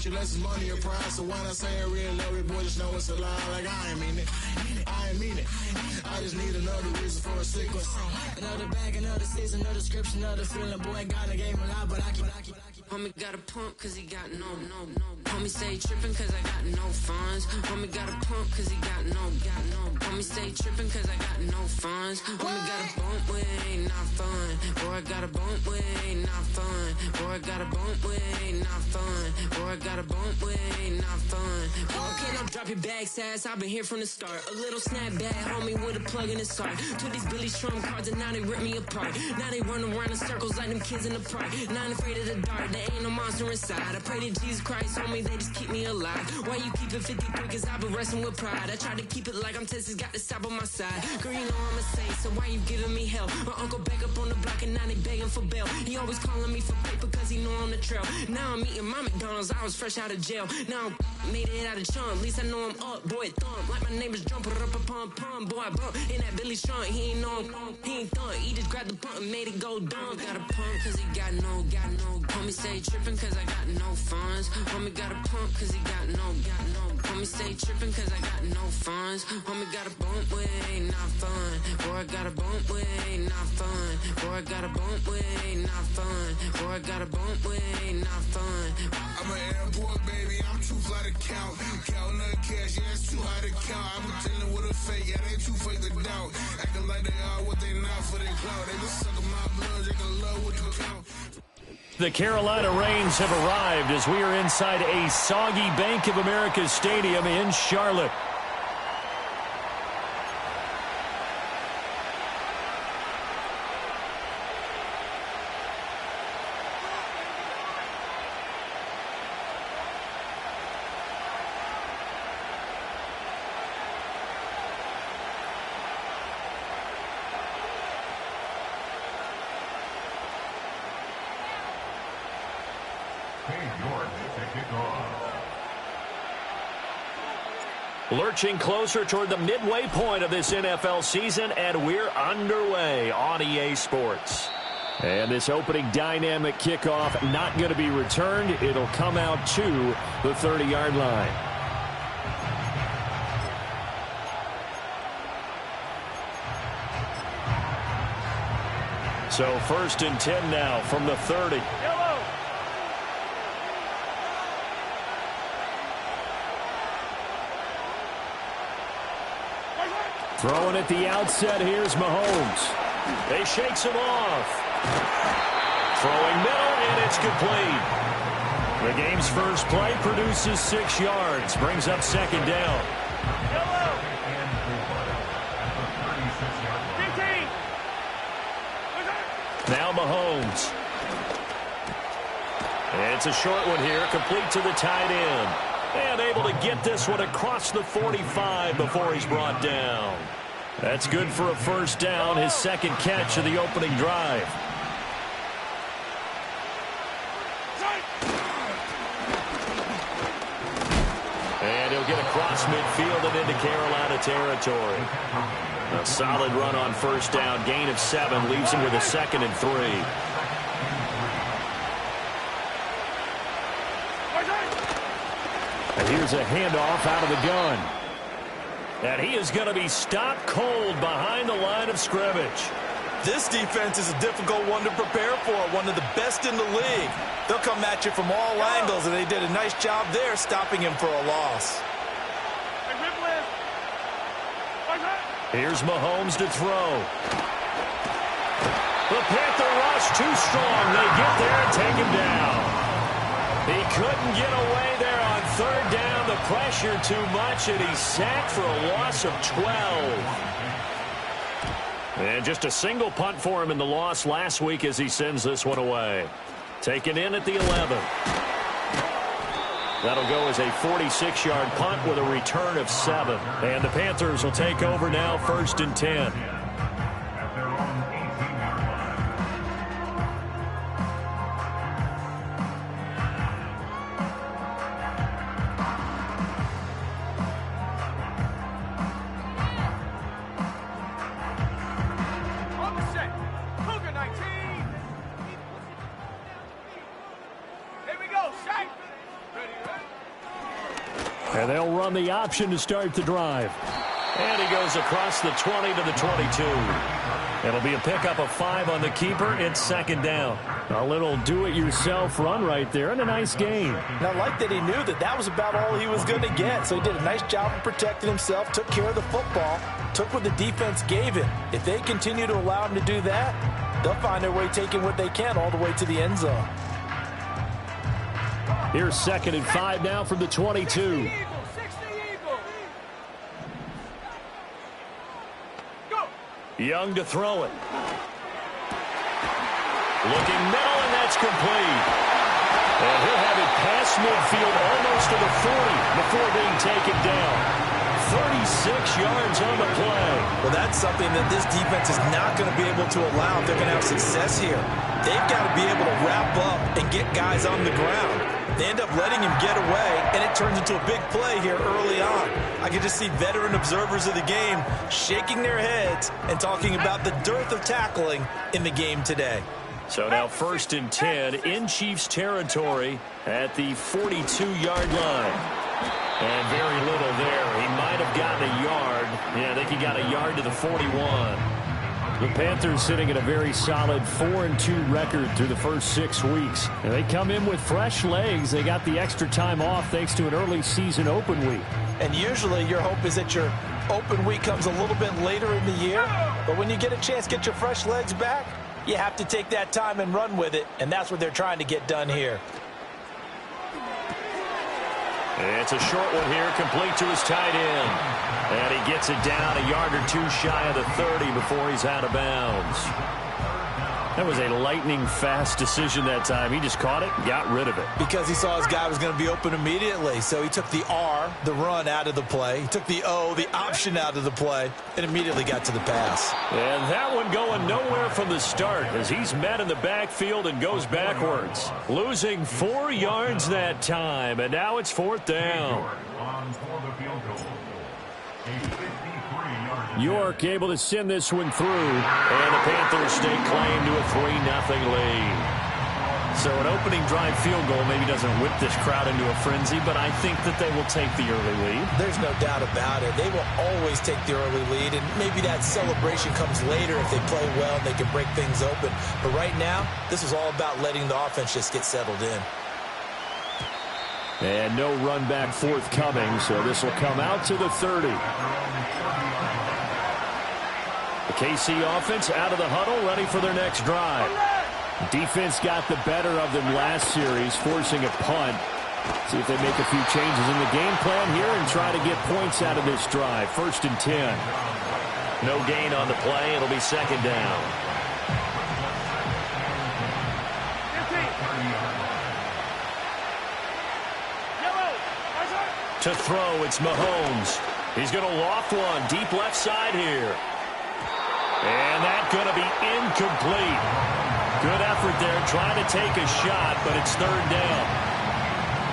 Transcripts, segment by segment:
Less is money or prize, so when I say I really love it, boy, just know it's a lie. Like I ain't mean it, I ain't mean it. I just need another reason for a sequence. Another bag, another season, another description, another feeling. Boy, God, I gave him a lot, but I keep. Homie got a pump cause he got no. Homie stay trippin' cause I got no funds. Homie got a pump cause he got no. Homie stay trippin' cause I got no funds. Homie got a bump with it ain't not fun. Boy, I got a bump with it ain't not fun. Boy, I got a bump with it ain't not fun. Boy, I got a bump with it ain't not fun. Okay, now drop your bag, sass. I've been here from the start. A little snapback, homie, with a plug in his heart. Took these Billy Trump cards and now they rip me apart. Now they run around in circles like them kids in the park. Now I'm afraid of the dark. There ain't no monster inside. I pray to Jesus Christ, homie, they just keep me alive. Why you keep it 53? Cause I've been wrestling with pride. I try to keep it like I'm Texas, got the stop on my side. Girl, you know I'm a saint, so why you giving me hell? My uncle back up on the block and now they begging for bail. He always calling me for paper cause he know I'm the trail. Now I'm eating my McDonald's, I was fresh out of jail. Now I made it out of chunk, at least I know I'm up. Boy, thump, like my neighbor's jumping up a pum. Boy, I bump in that Billy trunk, he ain't know him. He ain't thump, he just grabbed the pump and made it go dumb. Got a pump cause he got no. Homie stay trippin' cause I got no funds. Homie got a pump cause he got no. Homie stay trippin' cause I got no funds. Homie got a bump with it ain't not fun. Boy, I got a bump with it ain't not fun. Boy, I got a bump with it ain't not fun. Boy, I got a bump with it ain't not fun. I'm an airport baby, I'm too fly to count. Counting the cash, yeah, it's too high to count. I'm pretending with a fake, yeah, they too fake to doubt. Acting like they are what they not for their clout. They just suckin' my blood, they can love what you count. The Carolina Rains have arrived as we are inside a soggy Bank of America Stadium in Charlotte. Lurching closer toward the midway point of this NFL season, and we're underway on EA Sports. And this opening dynamic kickoff not going to be returned. It'll come out to the 30-yard line. So 1st and 10 now from the 30. Throwing at the outset, here's Mahomes. They shakes him off. Throwing middle, and it's complete. The game's first play produces 6 yards. Brings up 2nd down. Now Mahomes. It's a short one here, complete to the tight end. And able to get this one across the 45 before he's brought down. That's good for a 1st down, his 2nd catch of the opening drive. And he'll get across midfield and into Carolina territory. A solid run on 1st down, gain of 7, leaves him with a 2nd and 3. And here's a handoff out of the gun. And he is going to be stopped cold behind the line of scrimmage. This defense is a difficult one to prepare for, one of the best in the league. They'll come at you from all angles, and they did a nice job there stopping him for a loss. Here's Mahomes to throw. The Panther rush too strong. They get there and take him down. He couldn't get away there on 3rd down. The pressure too much, and he's sacked for a loss of 12. And just a single punt for him in the loss last week as he sends this one away. Taken in at the 11. That'll go as a 46-yard punt with a return of 7. And the Panthers will take over now, 1st and 10. Here we go, Shaq. Ready, ready. And they'll run the option to start the drive. And he goes across the 20 to the 22. It'll be a pickup of 5 on the keeper. It's second down. A little do-it-yourself run right there and a nice gain. And I like that he knew that that was about all he was going to get. So he did a nice job of protecting himself, took care of the football, took what the defense gave him. If they continue to allow him to do that, they'll find their way taking what they can all the way to the end zone. Here's second and 5 now from the 22. Young to throw it. Looking middle, and that's complete. And he'll have it past midfield almost to the 40 before being taken down. 36 yards on the play. Well, that's something that this defense is not going to be able to allow if they're going to have success here. They've got to be able to wrap up and get guys on the ground. They end up letting him get away, and it turns into a big play here early on. I can just see veteran observers of the game shaking their heads and talking about the dearth of tackling in the game today. So now first and 10 in Chiefs territory at the 42-yard line. And very little there. He might have gotten a yard. Yeah, I think he got a yard to the 41. The Panthers sitting at a very solid 4-2 record through the first 6 weeks. And they come in with fresh legs. They got the extra time off thanks to an early season open week. And usually your hope is that your open week comes a little bit later in the year. But when you get a chance to get your fresh legs back, you have to take that time and run with it. And that's what they're trying to get done here. It's a short one here, complete to his tight end. And he gets it down a yard or two shy of the 30 before he's out of bounds. That was a lightning-fast decision that time. He just caught it and got rid of it. Because he saw his guy was going to be open immediately. So he took the R, the run, out of the play. He took the O, the option, out of the play, and immediately got to the pass. And that one going nowhere from the start as he's met in the backfield and goes backwards. Losing 4 yards that time, and now it's fourth down. York able to send this one through, and the Panthers stake claim to a 3-0 lead. So an opening drive field goal maybe doesn't whip this crowd into a frenzy, but I think that they will take the early lead. There's no doubt about it. They will always take the early lead, and maybe that celebration comes later if they play well and they can break things open. But right now, this is all about letting the offense just get settled in. And no run back forthcoming, so this will come out to the 30. The KC offense out of the huddle, ready for their next drive. Defense got the better of them last series, forcing a punt. See if they make a few changes in the game plan here and try to get points out of this drive. First and 10. No gain on the play. It'll be second down. To throw, it's Mahomes. He's going to loft one deep left side here. And that's going to be incomplete. Good effort there trying to take a shot, but it's third down.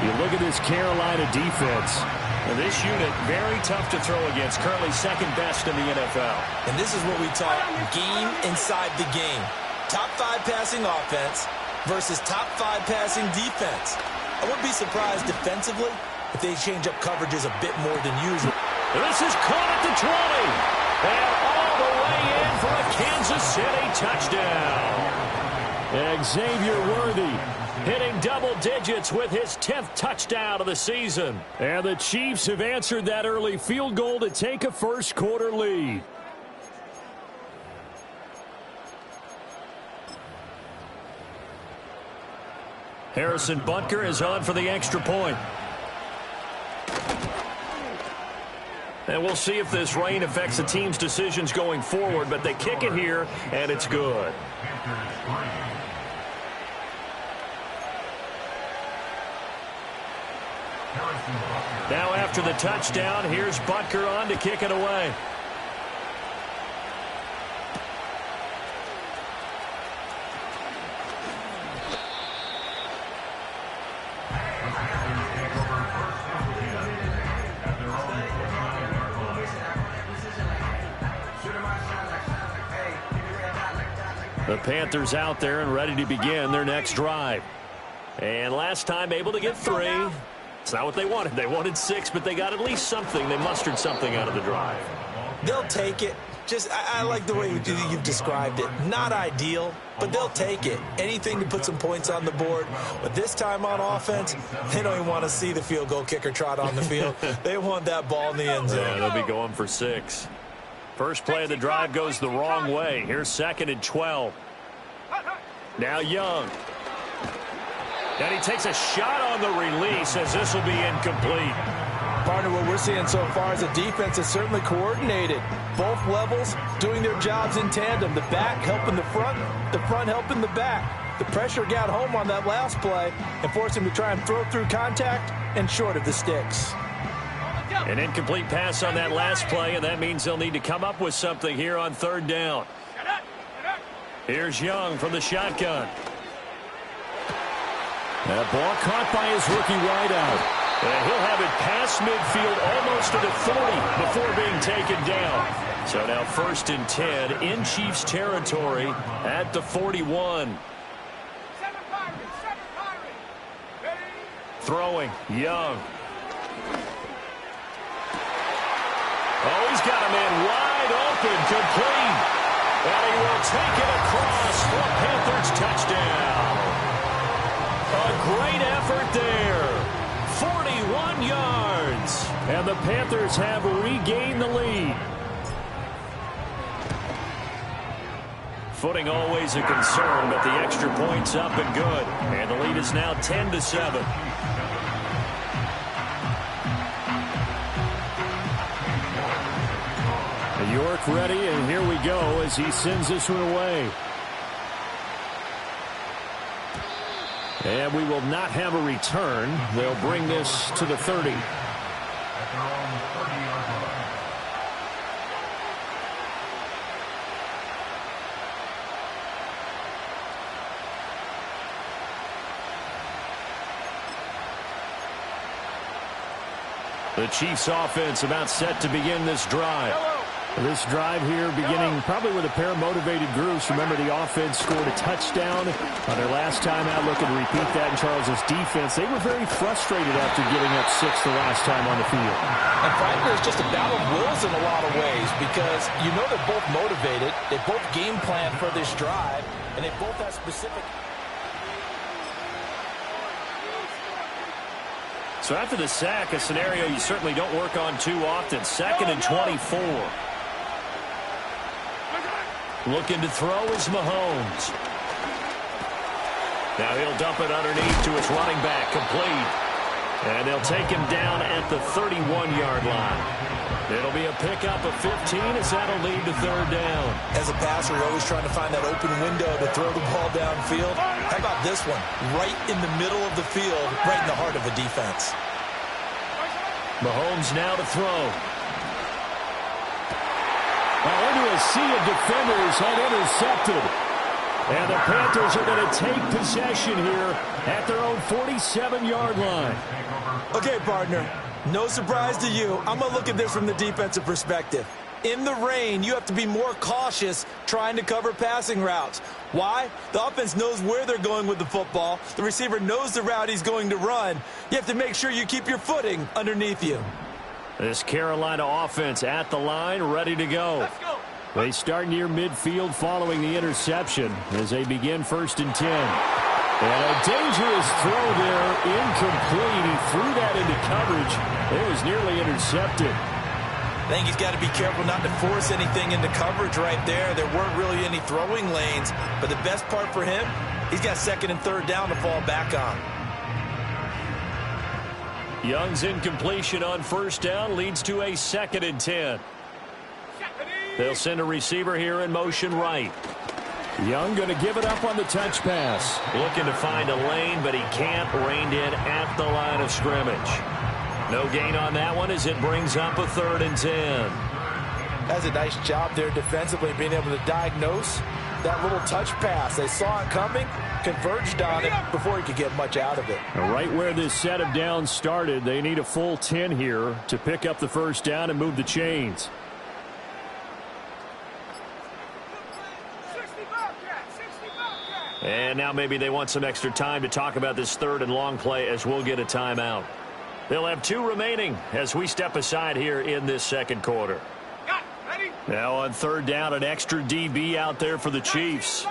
You look at this Carolina defense. And this unit, very tough to throw against. Currently second best in the NFL. And this is what we talk game inside the game. Top 5 passing offense versus top 5 passing defense. I wouldn't be surprised defensively if they change up coverages a bit more than usual. This is caught at the 20. And all the way in for a Kansas City touchdown. Xavier Worthy hitting double digits with his 10th touchdown of the season. And the Chiefs have answered that early field goal to take a first quarter lead. Harrison Butker is on for the extra point. And we'll see if this rain affects the team's decisions going forward, but they kick it here, and it's good. Now after the touchdown, here's Butker on to kick it away. The Panthers out there and ready to begin their next drive. And last time able to get 3. It's not what they wanted. They wanted 6, but they got at least something. They mustered something out of the drive. They'll take it. I like the way you've described it. Not ideal, but they'll take it. Anything to put some points on the board. But this time on offense, they don't even want to see the field goal kicker trot on the field. They want that ball in the end zone. Yeah, they'll be going for 6. First play of the drive goes the wrong way. Here's 2nd and 12. Now Young. And he takes a shot on the release as this will be incomplete. Partner, what we're seeing so far is a defense is certainly coordinated. Both levels doing their jobs in tandem. The back helping the front helping the back. The pressure got home on that last play and forced him to try and throw through contact and short of the sticks. An incomplete pass on that last play, and that means they'll need to come up with something here on 3rd down. Here's Young from the shotgun. That ball caught by his rookie wideout. And he'll have it past midfield almost to the 40 before being taken down. So now 1st and 10 in Chiefs territory at the 41. Throwing, Young. Oh, he's got a man wide open, complete. And he will take it across for a Panthers touchdown. A great effort there. 41 yards. And the Panthers have regained the lead. Footing always a concern, but the extra point's up and good. And the lead is now 10-7. York ready, and here we go as he sends this one away. And we will not have a return. They'll bring this to the 30. The Chiefs offense about set to begin this drive. This drive here beginning probably with a pair of motivated groups. Remember, the offense scored a touchdown on their last time out. Looking to repeat that in Charles's defense. They were very frustrated after giving up 6 the last time on the field. And frankly, it's just a battle of wills in a lot of ways because you know they're both motivated. They both game plan for this drive, and they both have specific... So after the sack, a scenario you certainly don't work on too often. 2nd and 24. Looking to throw is Mahomes. Now he'll dump it underneath to his running back, complete. And they'll take him down at the 31-yard line. It'll be a pickup of 15 as that'll lead to 3rd down. As a passer, you're always trying to find that open window to throw the ball downfield. How about this one? Right in the middle of the field, right in the heart of a defense. Mahomes now to throw. Now into a sea of defenders and intercepted. And the Panthers are going to take possession here at their own 47-yard line. Okay, partner, no surprise to you. I'm going to look at this from the defensive perspective. In the rain, you have to be more cautious trying to cover passing routes. Why? The offense knows where they're going with the football. The receiver knows the route he's going to run. You have to make sure you keep your footing underneath you. This Carolina offense at the line, ready to go. Let's go. They start near midfield following the interception as they begin 1st and 10. And a dangerous throw there, incomplete. He threw that into coverage. It was nearly intercepted. I think he's got to be careful not to force anything into coverage right there. There weren't really any throwing lanes. But the best part for him, he's got 2nd and 3rd down to fall back on. Young's incompletion on 1st down leads to a 2nd and 10. They'll send a receiver here in motion right. Young going to give it up on the touch pass. Looking to find a lane, but he can't. Reined in at the line of scrimmage. No gain on that one as it brings up a 3rd and 10. That's a nice job there defensively, being able to diagnose that little touch pass. They saw it coming, converged on it before he could get much out of it. Right where this set of downs started, they need a full 10 here to pick up the 1st down and move the chains. And now maybe they want some extra time to talk about this 3rd and long play as we'll get a timeout. They'll have 2 remaining as we step aside here in this second quarter. Now on third down, an extra DB out there for the Chiefs.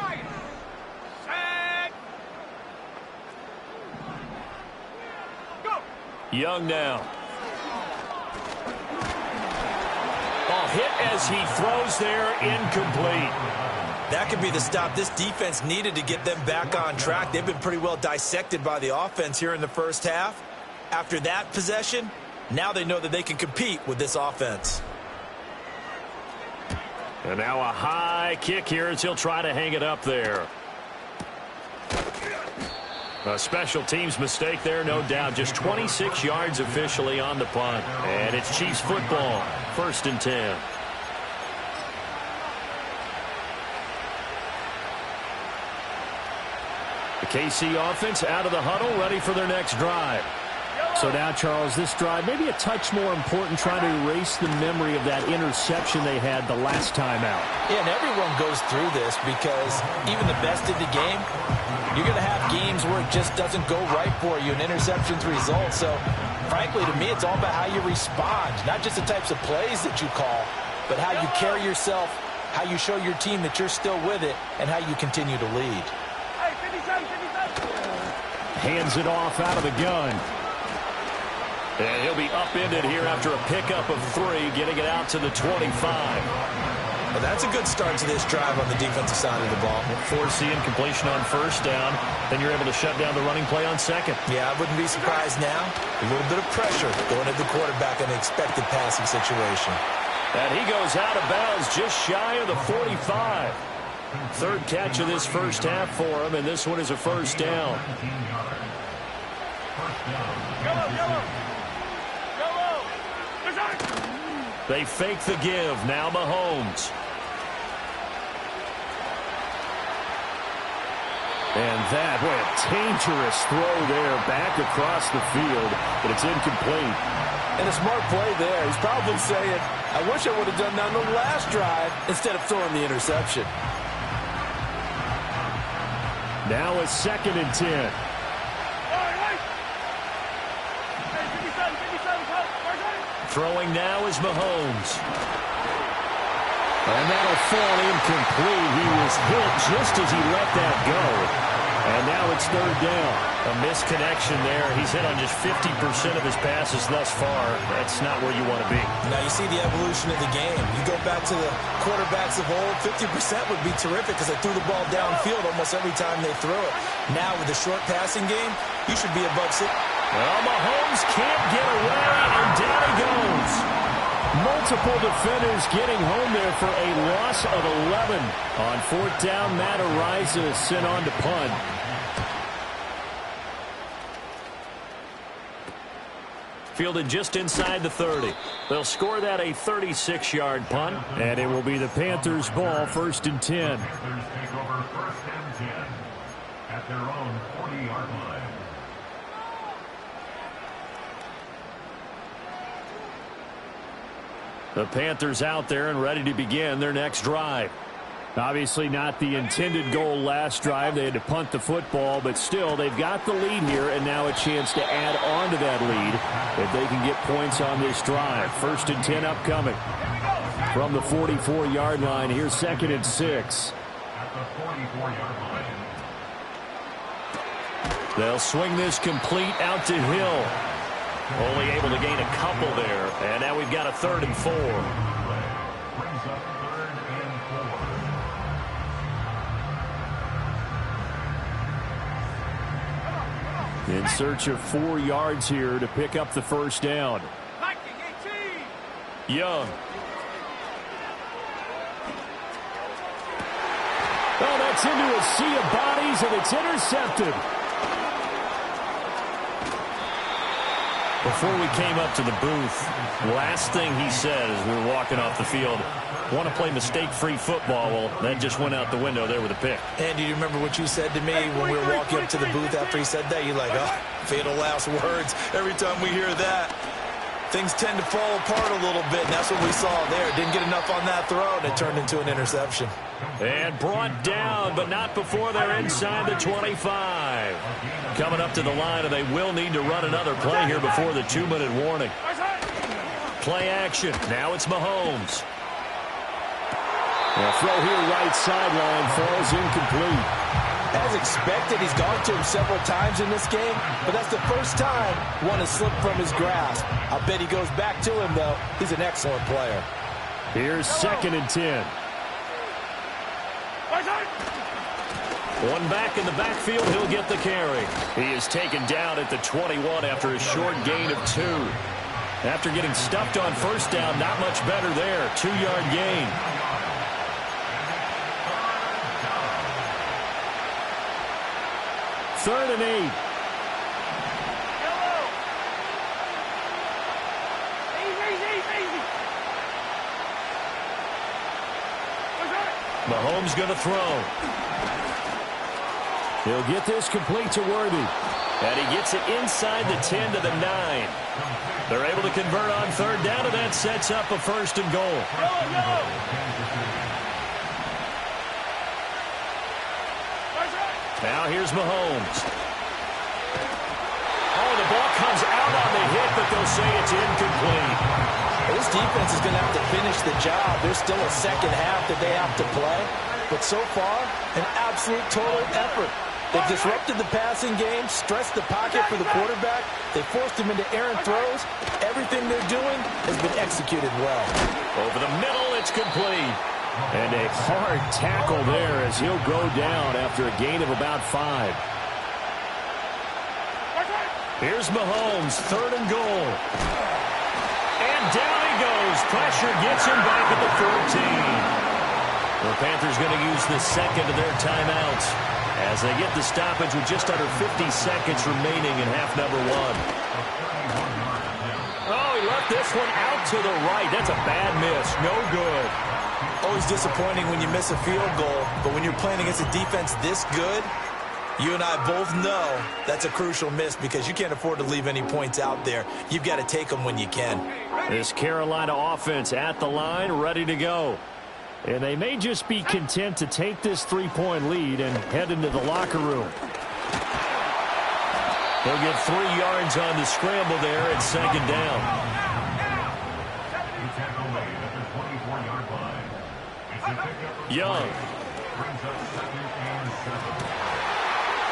Young now. Oh, hit as he throws there, incomplete. That could be the stop this defense needed to get them back on track. They've been pretty well dissected by the offense here in the first half. After that possession, now they know that they can compete with this offense. And now a high kick here as he'll try to hang it up there. A special teams mistake there, no doubt. Just 26 yards officially on the punt. And it's Chiefs football, 1st and 10. The KC offense out of the huddle, ready for their next drive. So now, Charles, this drive maybe a touch more important, trying to erase the memory of that interception they had the last time out. Yeah, and everyone goes through this because even the best in the game, you're going to have games where it just doesn't go right for you, and interceptions result. So, frankly, to me, it's all about how you respond, not just the types of plays that you call, but how you carry yourself, how you show your team that you're still with it, and how you continue to lead. Hands it off out of the gun. And he'll be upended here after a pickup of 3, getting it out to the 25. Well, that's a good start to this drive on the defensive side of the ball. Forcing completion on first down. Then you're able to shut down the running play on second. Yeah, I wouldn't be surprised now. A little bit of pressure going at the quarterback in an expected passing situation. And he goes out of bounds just shy of the 45. 3rd catch of this first half for him, and this one is a first down. They fake the give. Now Mahomes. And that, what a dangerous throw there, back across the field, but it's incomplete. And a smart play there. He's probably saying, I wish I would have done that on the last drive instead of throwing the interception. Now a 2nd and 10. Throwing now is Mahomes. And that'll fall incomplete. He was hit just as he let that go. And now it's 3rd down. A misconnection there. He's hit on just 50% of his passes thus far. That's not where you want to be. Now you see the evolution of the game. You go back to the quarterbacks of old, 50% would be terrific because they threw the ball downfield almost every time they threw it. Now with the short passing game, you should be above 6. Well, Mahomes can't get away, and down he goes. Multiple defenders getting home there for a loss of 11. On 4th down, Matt Ariza is sent on to punt. Fielded just inside the 30. They'll score that a 36-yard punt. And it will be the Panthers' ball, 1st and 10. At their own 40-yard line. The Panthers out there and ready to begin their next drive. Obviously not the intended goal last drive. They had to punt the football, but still they've got the lead here and now a chance to add on to that lead if they can get points on this drive. 1st and 10 upcoming. From the 44-yard line, here's 2nd and 6. At the 44-yard line. They'll swing this complete out to Hill. Only able to gain a couple there. And now we've got a 3rd and 4. Brings up 3rd and 4. In search of 4 yards here to pick up the first down. Young. Oh, that's into a sea of bodies, and it's intercepted. Before we came up to the booth, last thing he said as we were walking off the field, want to play mistake-free football. Well, that just went out the window there with a pick. And do you remember what you said to me when we were walking up to the booth after he said that? You're like, oh, fatal last words every time we hear that. things tend to fall apart a little bit, and that's what we saw there. Didn't get enough on that throw, and it turned into an interception. And brought down, but not before they're inside the 25. Coming up to the line, and they will need to run another play here before the 2-minute warning. Play action. Now it's Mahomes. The throw here right sideline falls incomplete. As expected, he's gone to him several times in this game, but that's the first time one has slipped from his grasp. I bet he goes back to him, though. He's an excellent player. Here's 2nd and 10. One back in the backfield, he'll get the carry. He is taken down at the 21 after a short gain of 2. After getting stuffed on first down, not much better there. 2-yard gain. Third and 8. Mahomes going to throw. He'll get this complete to Worthy. And he gets it inside the 10 to the 9. They're able to convert on third down, and that sets up a 1st and goal. Now here's Mahomes. Oh, the ball comes out on the hit, but they'll say it's incomplete. This defense is going to have to finish the job. There's still a second half that they have to play. But so far, an absolute total effort. They've disrupted the passing game, stressed the pocket for the quarterback. They forced him into errant throws. Everything they're doing has been executed well. Over the middle, it's complete. And a hard tackle there as he'll go down after a gain of about 5. Here's Mahomes, 3rd and goal. And down he goes. Pressure gets him back at the 14. The Panthers going to use the second of their timeouts as they get the stoppage with just under 50 seconds remaining in half number 1. Oh, he left this one out to the right. That's a bad miss. No good. Always disappointing when you miss a field goal, but when you're playing against a defense this good, you and I both know that's a crucial miss because you can't afford to leave any points out there. You've got to take them when you can. This Carolina offense at the line, ready to go. And they may just be content to take this 3-point lead and head into the locker room. He'll get 3 yards on the scramble there at 2nd down. Young.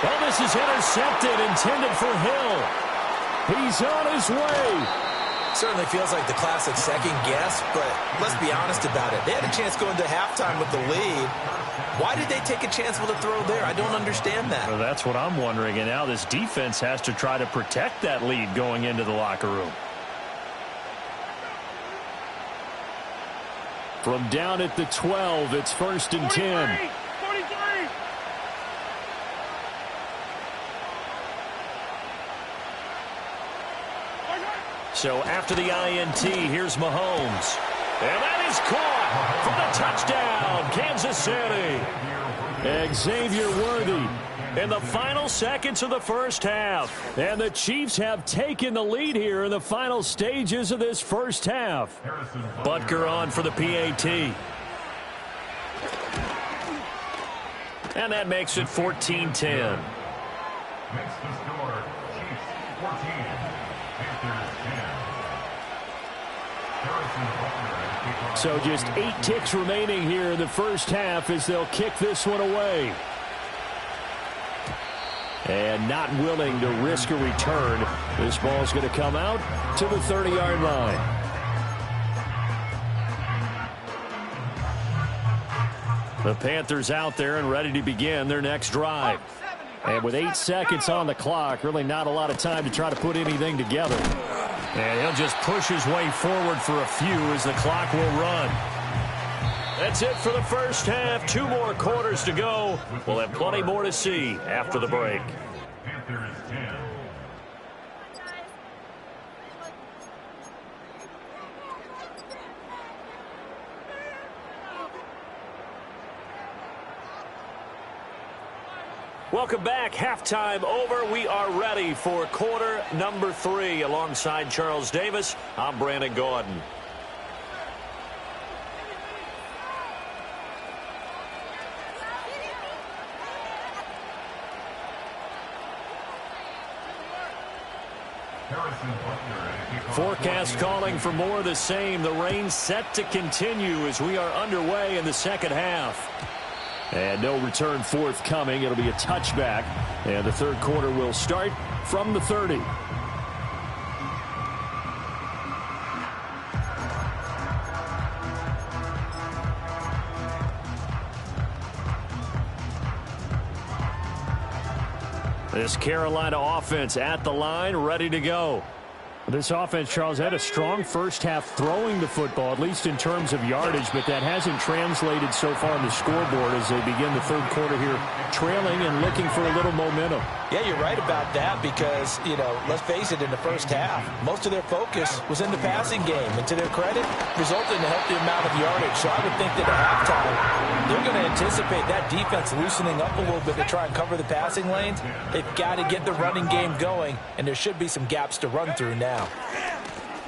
Well, this is intercepted, intended for Hill. He's on his way. Certainly feels like the classic second guess, but let's be honest about it. They had a chance going to halftime with the lead. Why did they take a chance with a throw there? I don't understand that. Well, that's what I'm wondering, and now this defense has to try to protect that lead going into the locker room. From down at the 12, it's 1st and 10. 43. So after the INT, here's Mahomes. And that is caught for the touchdown, Kansas City. Xavier Worthy. In the final seconds of the first half. And the Chiefs have taken the lead here in the final stages of this first half. Butker on for the PAT. And that makes it 14-10. Makes the score Chiefs 14, Panthers 10. So just 8 ticks remaining here in the first half as they'll kick this one away. And not willing to risk a return. This ball's going to come out to the 30-yard line. The Panthers out there and ready to begin their next drive. And with 8 seconds on the clock, really not a lot of time to try to put anything together. And he'll just push his way forward for a few as the clock will run. That's it for the first half. 2 more quarters to go. We'll have plenty more to see after the break. Panthers 10. Welcome back. Halftime over. We are ready for quarter number 3. Alongside Charles Davis, I'm Brandon Gordon. Forecast calling for more of the same. The rain set to continue as we are underway in the second half. And no return forthcoming. It'll be a touchback. And the third quarter will start from the 30. This Carolina offense at the line, ready to go. This offense, Charles, had a strong first half throwing the football, at least in terms of yardage, but that hasn't translated so far on the scoreboard as they begin the third quarter here trailing and looking for a little momentum. Yeah, you're right about that because, let's face it, in the first half, most of their focus was in the passing game. And to their credit, resulted in a healthy amount of yardage. So I would think that at halftime, they're going to anticipate that defense loosening up a little bit to try and cover the passing lanes. They've got to get the running game going, and there should be some gaps to run through now.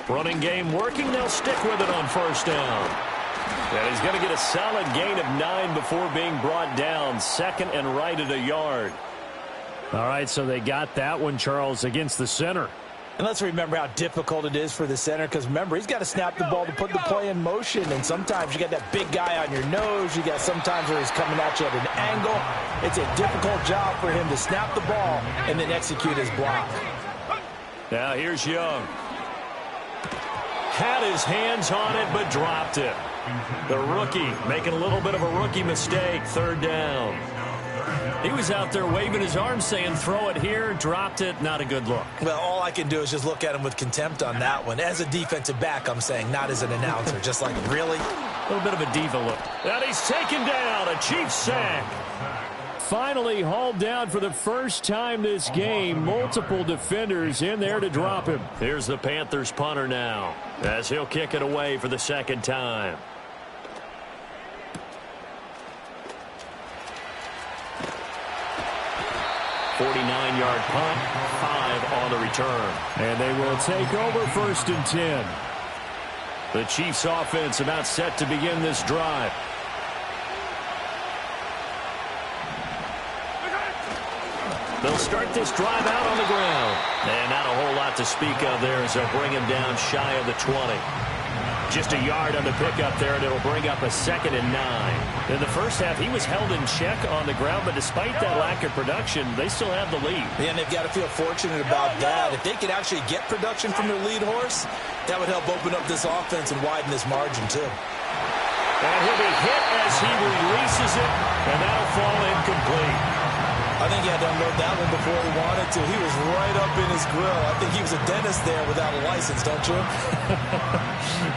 Running game working. They'll stick with it on first down. And he's going to get a solid gain of 9 before being brought down. Second and right at a yard. All right, so they got that one, Charles, against the center. And let's remember how difficult it is for the center because, remember, he's got to snap the ball to put the play in motion. And sometimes you got that big guy on your nose. You got sometimes where he's coming at you at an angle. It's a difficult job for him to snap the ball and then execute his block. Now here's Young. Had his hands on it, but dropped it. The rookie making a little bit of a rookie mistake. Third down. He was out there waving his arms saying, throw it here, dropped it. Not a good look. Well, all I can do is just look at him with contempt on that one. As a defensive back, I'm saying, not as an announcer. Just like, really? A little bit of a diva look. And he's taken down. A Chiefs sack. Finally hauled down for the first time this game. Multiple defenders in there to drop him. Here's the Panthers punter now as he'll kick it away for the second time. .49-yard punt, 5 on the return. And they will take over first and 10. The Chiefs offense about set to begin this drive. They'll start this drive out on the ground. And not a whole lot to speak of there as they'll bring him down shy of the 20. Just a yard on the pickup there, and it'll bring up a 2nd and 9. In the first half, he was held in check on the ground, but despite that lack of production, they still have the lead. Yeah, and they've got to feel fortunate about that. If they could actually get production from their lead horse, that would help open up this offense and widen this margin, too. And he'll be hit as he releases it, and that'll fall incomplete. I think he had to unload that one before he wanted to. He was right up in his grill. I think he was a dentist there without a license, don't you?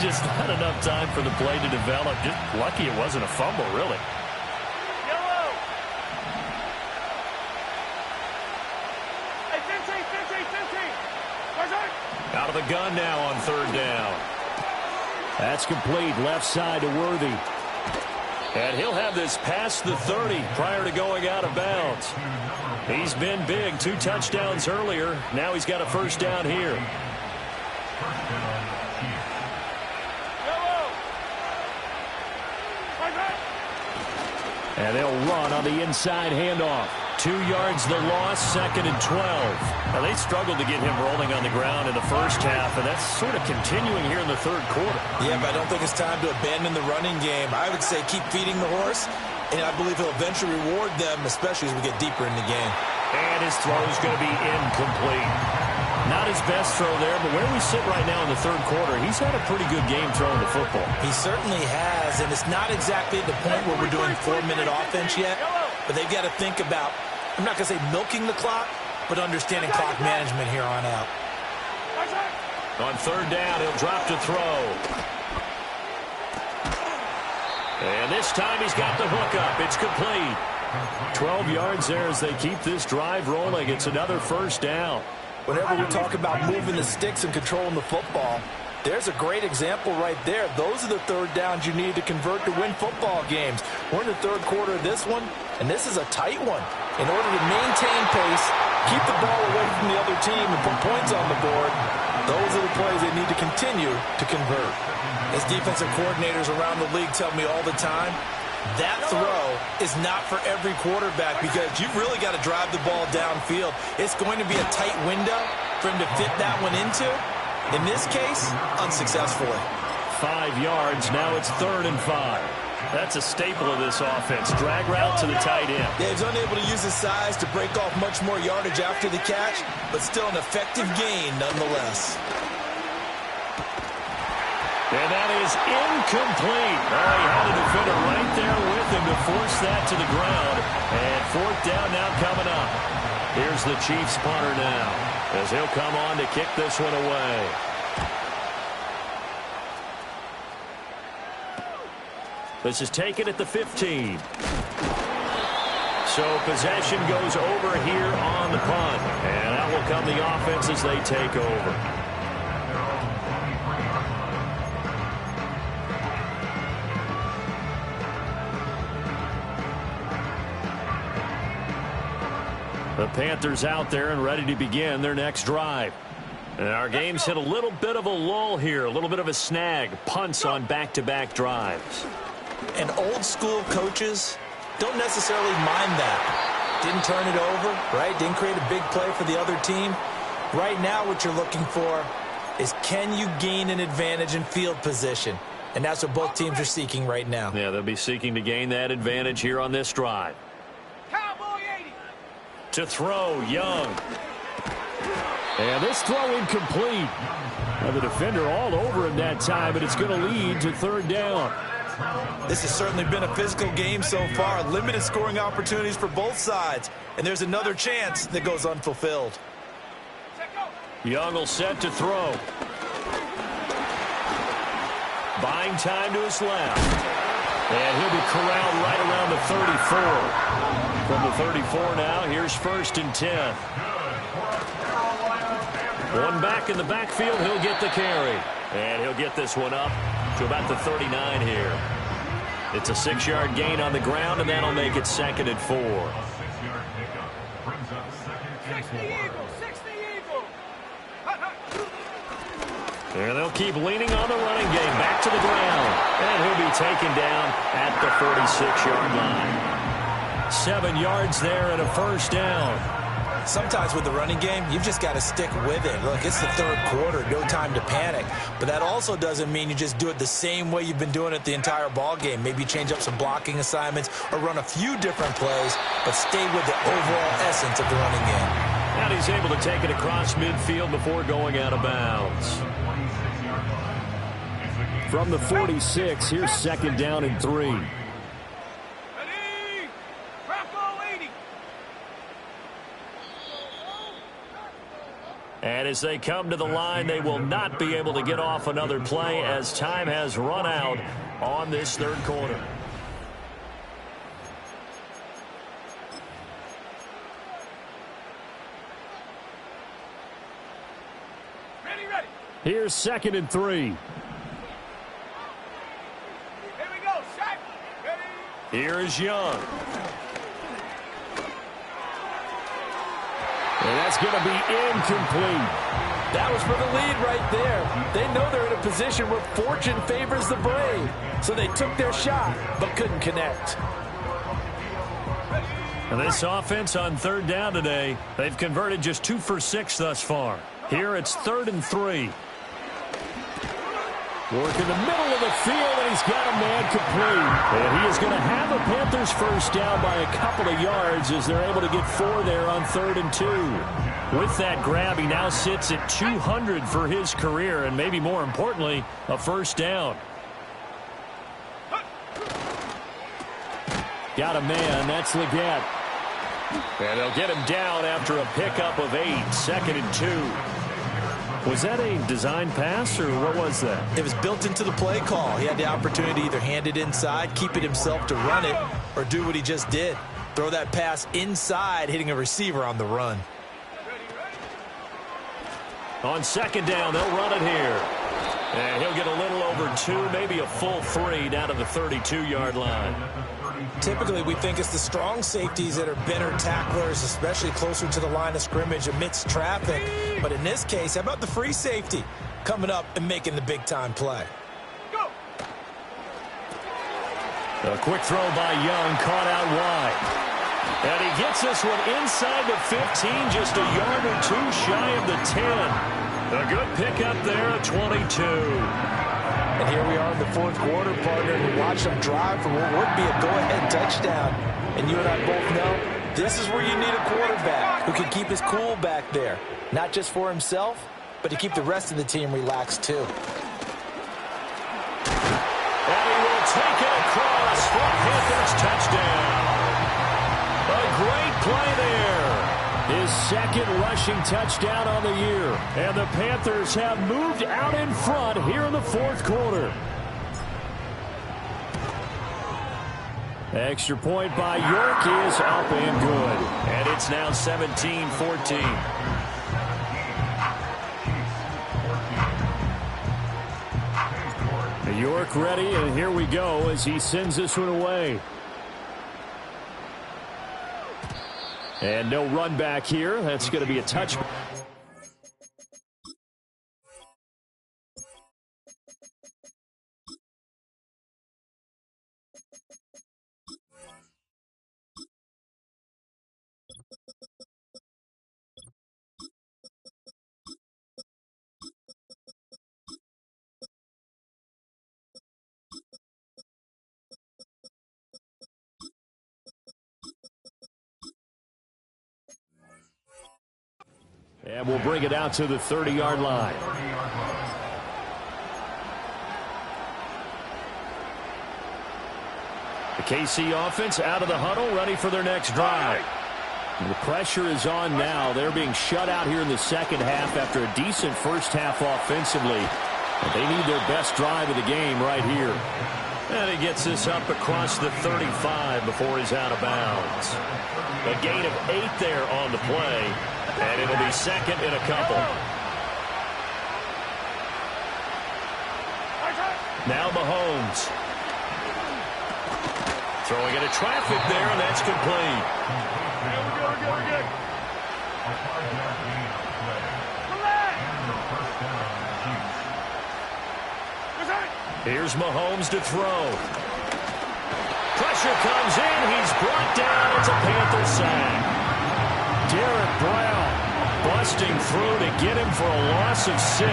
Just not enough time for the play to develop. Just lucky it wasn't a fumble, really. Yellow. Hey, 15. Out of the gun now on third down. That's complete. Left side to Worthy. And he'll have this past the 30 prior to going out of bounds. He's been big. 2 touchdowns earlier. Now he's got a first down here. And they'll run on the inside handoff. 2 yards the loss, 2nd and 12. Now they struggled to get him rolling on the ground in the first half, and that's sort of continuing here in the third quarter. Yeah, but I don't think it's time to abandon the running game. I would say keep feeding the horse, and I believe he'll eventually reward them, especially as we get deeper in the game. And his throw is going to be incomplete. Not his best throw there, but where we sit right now in the third quarter, he's had a pretty good game throwing the football. He certainly has, and it's not exactly the point where we're doing 4-minute offense yet, but they've got to think about, I'm not going to say milking the clock, but understanding clock management here on out. On third down, he'll drop to throw. And this time he's got the hook up. It's complete. 12 yards there as they keep this drive rolling. It's another first down. Whenever we talk about moving the sticks and controlling the football, there's a great example right there. Those are the third downs you need to convert to win football games. We're in the third quarter of this one, and this is a tight one. In order to maintain pace, keep the ball away from the other team, and put points on the board, those are the plays they need to continue to convert. As defensive coordinators around the league tell me all the time, that throw is not for every quarterback because you've really got to drive the ball downfield. It's going to be a tight window for him to fit that one into. In this case, unsuccessfully. 5 yards. Now it's 3rd and 5. That's a staple of this offense. Drag route to the tight end. Yeah, he's unable to use his size to break off much more yardage after the catch, but still an effective gain nonetheless. And that is incomplete. Oh, he had a defender right there with him to force that to the ground. And 4th down now coming up. Here's the Chiefs punter now, as he'll come on to kick this one away. This is taken at the 15. So possession goes over here on the punt. And out will come the offense as they take over. The Panthers out there and ready to begin their next drive. And our game's hit a little bit of a lull here, a little bit of a snag. Punts on back-to-back drives. And old school coaches don't necessarily mind that. Didn't turn it over, right? Didn't create a big play for the other team. Right now what you're looking for is, can you gain an advantage in field position? And that's what both teams are seeking right now. Yeah, they'll be seeking to gain that advantage here on this drive. To throw, Young. And this throw incomplete. Now the defender all over him that time, but it's going to lead to 3rd down. This has certainly been a physical game so far. Limited scoring opportunities for both sides. And there's another chance that goes unfulfilled. Young will set to throw. Buying time to his left. And he'll be corralled right around the 34. From the 34 now, here's 1st and 10. One back in the backfield, he'll get the carry. And he'll get this one up to about the 39 here. It's a 6-yard gain on the ground, and that'll make it 2nd and 4. And they'll keep leaning on the running game. Back to the ground. And he'll be taken down at the 46-yard line. 7 yards there and a 1st down. Sometimes with the running game, you've just got to stick with it. Look, it's the 3rd quarter, no time to panic. But that also doesn't mean you just do it the same way you've been doing it the entire ball game. Maybe change up some blocking assignments or run a few different plays, but stay with the overall essence of the running game. And he's able to take it across midfield before going out of bounds. From the 46, here's 2nd down and 3. And as they come to the line, they will not be able to get off another play as time has run out on this 3rd quarter. Ready. Here's 2nd and 3. Here we go, Shaq. Ready. Here is Young. And that's going to be incomplete. That was for the lead right there. They know they're in a position where fortune favors the brave. So they took their shot, but couldn't connect. And this offense on 3rd down today, they've converted just 2 for 6 thus far. Here it's 3rd and 3. Work in the middle of the field, and he's got a man complete. And he is going to have a Panthers 1st down by a couple of yards as they're able to get 4 there on 3rd and 2. With that grab, he now sits at 200 for his career, and maybe more importantly, a 1st down. Got a man, that's Leggett. And they'll get him down after a pickup of 8, 2nd and 2. Was that a design pass, or what was that? It was built into the play call. He had the opportunity to either hand it inside, keep it himself to run it, or do what he just did. Throw that pass inside, hitting a receiver on the run. On 2nd down, they'll run it here. And he'll get a little over 2, maybe a full 3 down to the 32-yard line. Typically, we think it's the strong safeties that are better tacklers, especially closer to the line of scrimmage amidst traffic. But in this case, how about the free safety coming up and making the big-time play? Go! A quick throw by Young, caught out wide. And he gets this one inside the 15, just a yard or 2 shy of the 10. A good pickup there at 22. And here we are in the fourth quarter, partner, and we watch them drive for what would be a go-ahead touchdown. And you and I both know this is where you need a quarterback who can keep his cool back there, not just for himself, but to keep the rest of the team relaxed too. And he will take it across for Panthers touchdown. A great play there. His second rushing touchdown on the year. And the Panthers have moved out in front here in the fourth quarter. Extra point by York is up and good. And it's now 17-14. York ready, and here we go as he sends this one away. And no run back here. That's going to be a touch. And we'll bring it out to the 30-yard line. The KC offense out of the huddle, ready for their next drive. The pressure is on now. They're being shut out here in the second half after a decent first half offensively. But they need their best drive of the game right here. And he gets this up across the 35 before he's out of bounds. A gain of 8 there on the play. And it'll be second and a couple. Now Mahomes. Throwing into traffic there, and that's complete. We're good. Here's Mahomes to throw. Pressure comes in. He's brought down. It's a Panther sack. Derek Brown busting through to get him for a loss of 6.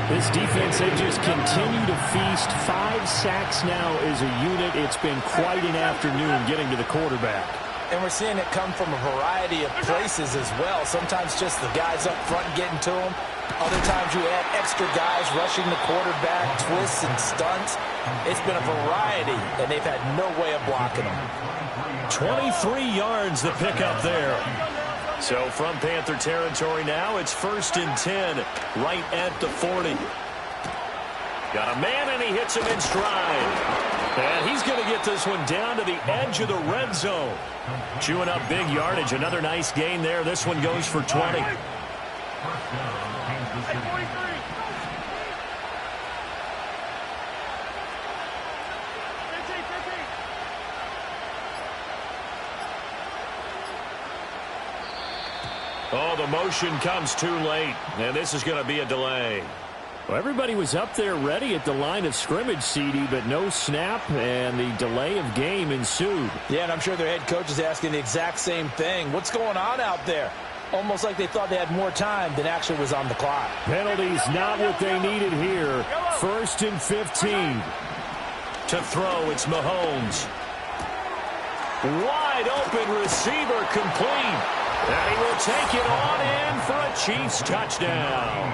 This defense, they just continue to feast. 5 sacks now as a unit. It's been quite an afternoon getting to the quarterback. And we're seeing it come from a variety of places as well. Sometimes just the guys up front getting to him. Other times you add extra guys rushing the quarterback, twists and stunts. It's been a variety, and they've had no way of blocking them. 23 yards the pickup there. So from Panther territory now, it's 1st and 10, right at the 40. Got a man, and he hits him in stride. And he's going to get this one down to the edge of the red zone. Chewing up big yardage. Another nice gain there. This one goes for 20. Oh, the motion comes too late, and this is going to be a delay. Well, everybody was up there ready at the line of scrimmage, CD, but no snap, and the delay of game ensued. Yeah, and I'm sure their head coach is asking the exact same thing. What's going on out there? Almost like they thought they had more time than actually was on the clock. Penalties not what they needed here. 1st and 15. To throw, it's Mahomes. Wide open receiver complete. And he will take it on in for a Chiefs touchdown.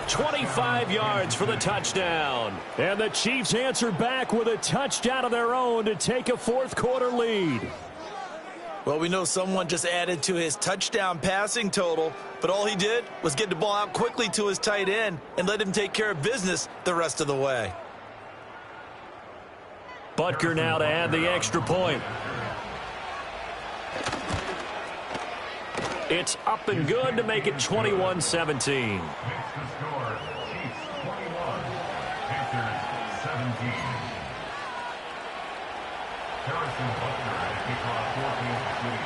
25 yards for the touchdown. And the Chiefs answer back with a touchdown of their own to take a fourth quarter lead. Well, we know someone just added to his touchdown passing total, but all he did was get the ball out quickly to his tight end and let him take care of business the rest of the way. Butker now to add the extra point. It's up and good to make it 21-17.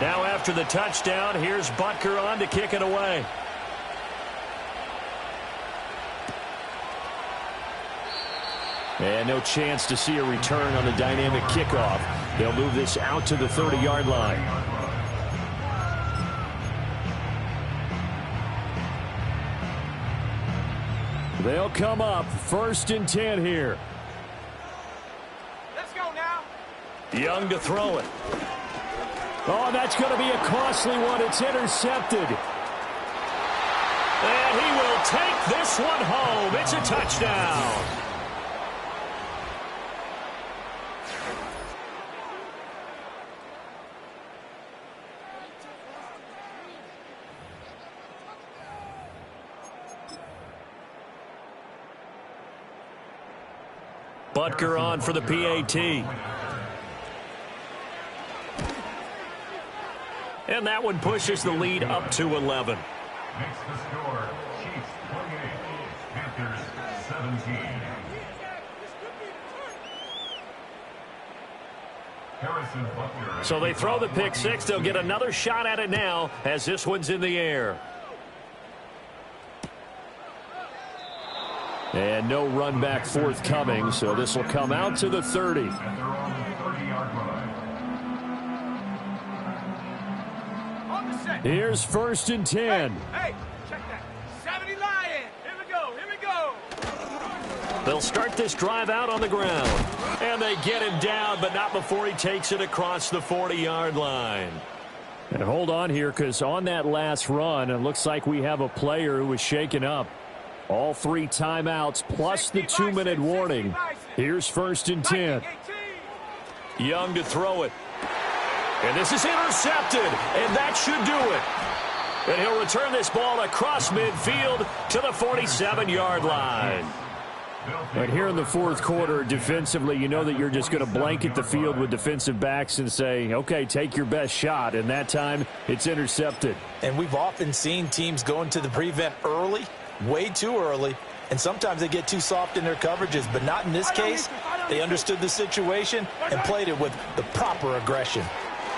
Now after the touchdown, here's Butker on to kick it away. And no chance to see a return on the dynamic kickoff. They'll move this out to the 30-yard line. They'll come up 1st and 10 here. Let's go now. Young to throw it. Oh, that's going to be a costly one. It's intercepted. And he will take this one home. It's a touchdown. Butker on for the PAT. And that one pushes the lead up to 11. Makes the score Chiefs 28, Panthers 17. Harrison Butker. So they throw the pick six. They'll get another shot at it now as this one's in the air. And no run back forthcoming, so this will come out to the 30. And they're on the 30-yard line. On the set. Here's 1st and 10. Hey, check that. 70 Lion. Here we go. Here we go. They'll start this drive out on the ground. And they get him down, but not before he takes it across the 40-yard line. And hold on here, because on that last run, it looks like we have a player who was shaken up. All 3 timeouts plus the 2-minute warning. Here's 1st and 10. Young to throw it. And this is intercepted. And that should do it. And he'll return this ball across midfield to the 47-yard line. But here in the 4th quarter, defensively, you know that you're just going to blanket the field with defensive backs and say, okay, take your best shot. And that time, it's intercepted. And we've often seen teams go into the prevent early, way too early, and sometimes they get too soft in their coverages, but not in this case. They understood the situation and played it with the proper aggression.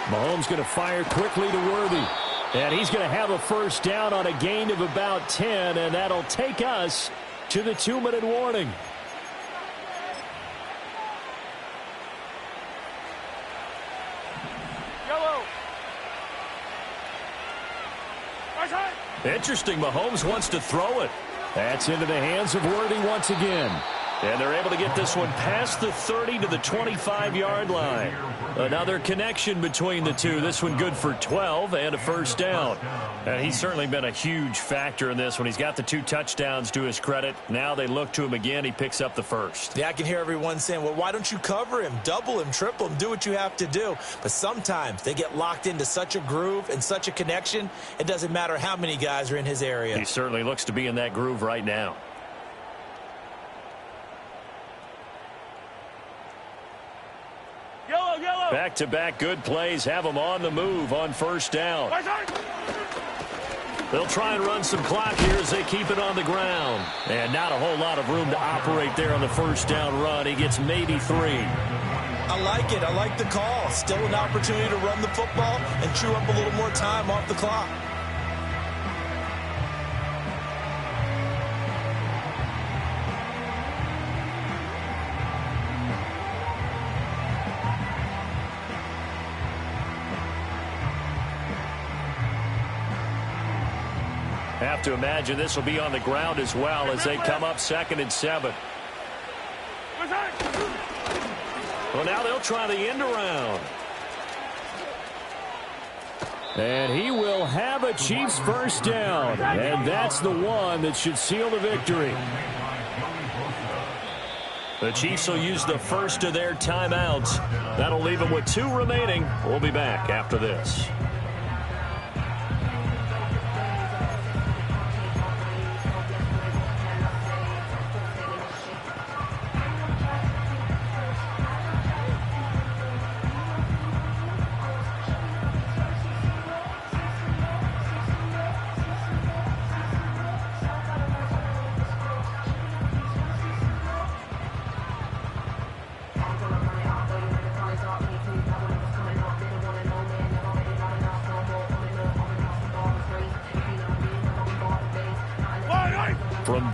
Mahomes going to fire quickly to Worthy. And he's going to have a 1st down on a gain of about 10, and that'll take us to the 2-minute warning. Yellow. Interesting. Mahomes wants to throw it. That's into the hands of Worthy once again. And they're able to get this one past the 30 to the 25-yard line. Another connection between the two. This one good for 12 and a 1st down. And he's certainly been a huge factor in this one. He's got the 2 touchdowns to his credit. Now they look to him again. He picks up the 1st. Yeah, I can hear everyone saying, well, why don't you cover him, double him, triple him, do what you have to do. But sometimes they get locked into such a groove and such a connection, it doesn't matter how many guys are in his area. He certainly looks to be in that groove right now. Yellow. Back-to-back good plays have them on the move on 1st down. They'll try and run some clock here as they keep it on the ground. And not a whole lot of room to operate there on the 1st down run. He gets maybe 3. I like it. I like the call. Still an opportunity to run the football and chew up a little more time off the clock. Have to imagine this will be on the ground as well as they come up 2nd and 7. Well, now they'll try the end around. And he will have a Chiefs 1st down. And that's the one that should seal the victory. The Chiefs will use the 1st of their timeouts. That'll leave them with 2 remaining. We'll be back after this.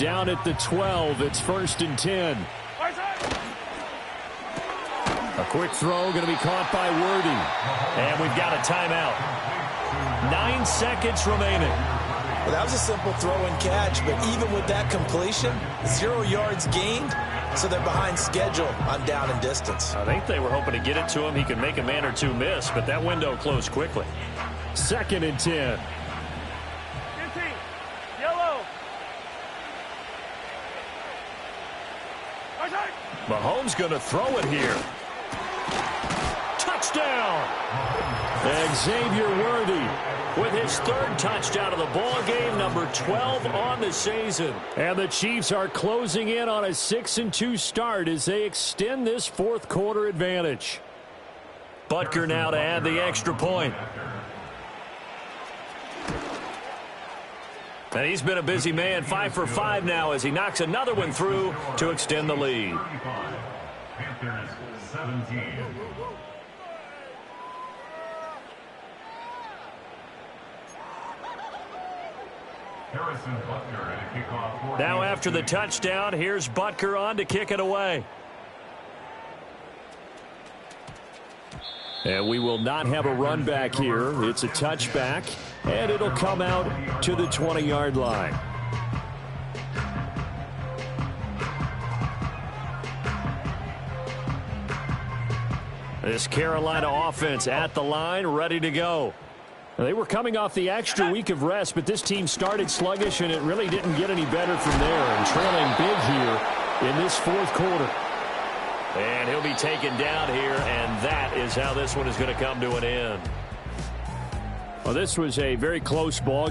down at the 12. It's 1st and 10. A quick throw going to be caught by Worthy. And we've got a timeout. 9 seconds remaining. Well, that was a simple throw and catch, but even with that completion, 0 yards gained, so they're behind schedule on down and distance. I think they were hoping to get it to him. He could make a man or two miss, but that window closed quickly. 2nd and 10. 15. Yellow. Mahomes going to throw it here. Touchdown! Xavier Worthy With his 3rd touchdown of the ball game, number 12 on the season. And the Chiefs are closing in on a 6-2 start as they extend this 4th quarter advantage. Butker now to add the extra point. And he's been a busy man, 5 for 5 now as he knocks another one through to extend the lead. Panthers 17. Harrison Butker at a kickoff. Now after the touchdown, here's Butker on to kick it away. And we will not have a run back here. It's a touchback, and it'll come out to the 20-yard line. This Carolina offense at the line, ready to go. They were coming off the extra week of rest, but this team started sluggish, and it really didn't get any better from there. And trailing big here in this 4th quarter. And he'll be taken down here, and that is how this one is going to come to an end. Well, this was a very close ball